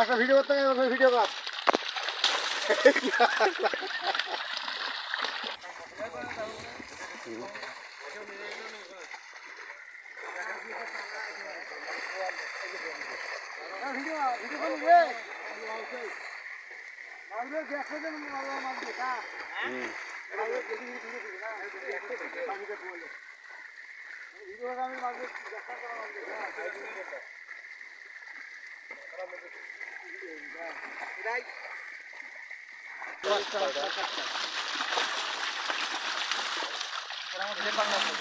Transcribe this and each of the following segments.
একটা ভিডিও করতে হবে, ভিডিও কর।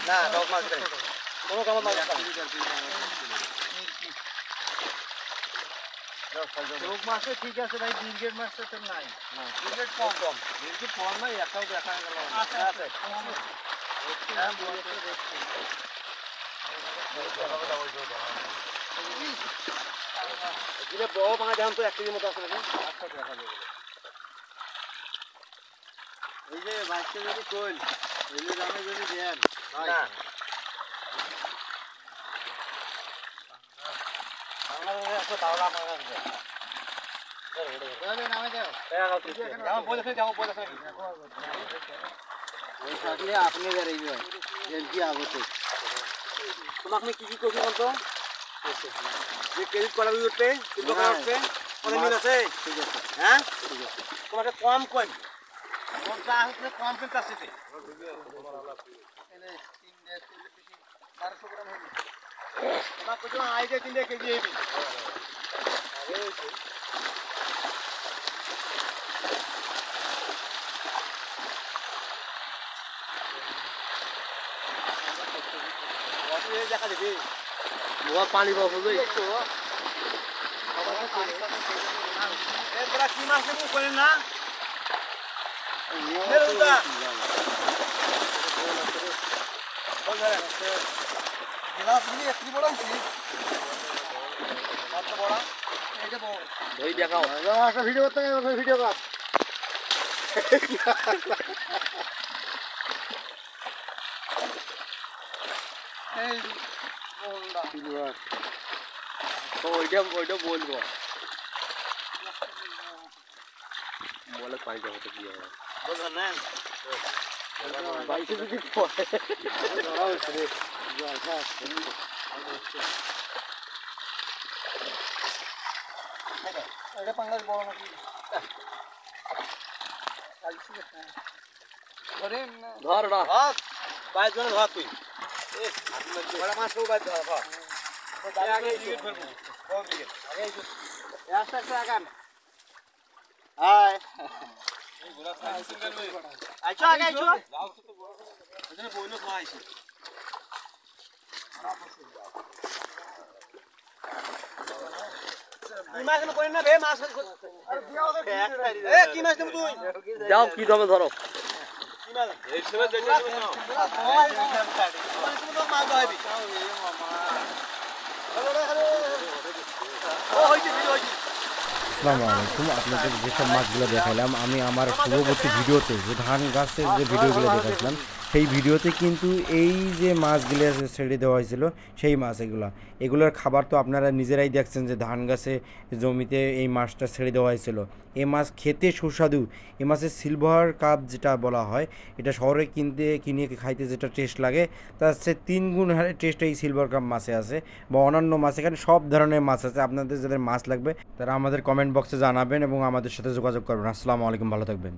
না ডগ মাছ দেয় কোনো কাম মাছ রোগ মাছে ঠিক আছে ভাই, ব্রিগেড মাছটা তো নাই। না ব্রিগেড কম কম, ব্রিগেড কম নাই, একটাও দেখা গেল না। আছে আছে হ্যাঁ বলতে দেখছি দিলে বড় ভাঙা জান তো 1 কেজির মতো আছে নাকি? আচ্ছা দেখা যাবে। এই যে মাছটা যদি কইল এই যে দামে যদি দেন না বাংলাদেশে এত দাওলা পাওয়া যায়। নামে যাও যাও বলেছে যাও বলেছে ওই থাকলে আপনি বেরিয়ে জলদি আগতে তোমাকে কি কি করবি বলতো যে ক্রেডিট করা উঠতে দোকান উঠতে কোন মিল আছে? ঠিক আছে হ্যাঁ ঠিক আছে তোমাকে কম কই মোর যা হচ্ছে কম কিনতে আসছে এনে 3 ডে বেশি 1200 গ্রাম হবে তোমাকে তো আইডে 3 কেজি হেবি আরে দেখা দিবি মোয়া পানি বাবু যাই এরপর কি মাছ নেব করেন না মেরুদা বল ধরে গ্লাস নিয়ে একটু বড় উঠি কত বড় এই যে বড় দই দেখাও একটা ভিডিও করতে হবে, ভিডিও কর। এই বলডা সিলভার তো ওইটা বলবো বলে পাই যাবে তো কি হবে বলবেন না বাইকে যদি পড়ে ধরা হচ্ছে রে যা এটা পাঙ্গাস বড় নাকি ধর না হাত 22 জন ধর তুই বড় মাছ তো বাদ ধর আগে ইউট করব কম দিকে আগে একটা আগান হাই এই গোলা সাইজ সিঙ্গেল লই আইছো আগে আইছো যাও তো বড় এখানে বইলো খাইছি তুই মাছ না করেন না বে মাছ আরে দিও এ কি মাছ তুমি তুই যাও কি দামে ধরো কি মাছ এই সময় দেখে নাও ওই তুমি তো মাছ ধরবি আসসালামু আলাইকুম। আপনাদের যেসব মাছগুলো দেখালাম আমি আমার পূর্ববর্তী ভিডিওতে যে ধান গাছের যে ভিডিওগুলো দেখাচ্ছিলাম সেই ভিডিওতে কিন্তু এই যে মাছগুলো ছেড়ে দেওয়া হয়েছিল সেই মাছ এগুলোর খাবার তো আপনারা নিজেরাই দেখছেন যে ধান গাছে জমিতে এই মাছটা ছেড়ে দেওয়া হয়েছিল। এই মাছ খেতে সুস্বাদু। এই মাছের সিলভার কাপ যেটা বলা হয় এটা শহরে কিনে খাইতে যেটা টেস্ট লাগে তার হচ্ছে 3 গুণ হারে টেস্ট এই সিলভার কাপ মাছে আছে বা অন্যান্য মাছ। এখানে সব ধরনের মাছ আছে। আপনাদের যাদের মাছ লাগবে তারা আমাদের কমেন্ট বক্সে জানাবেন এবং আমাদের সাথে যোগাযোগ করবেন। আসসালামু আলাইকুম, ভালো থাকবেন।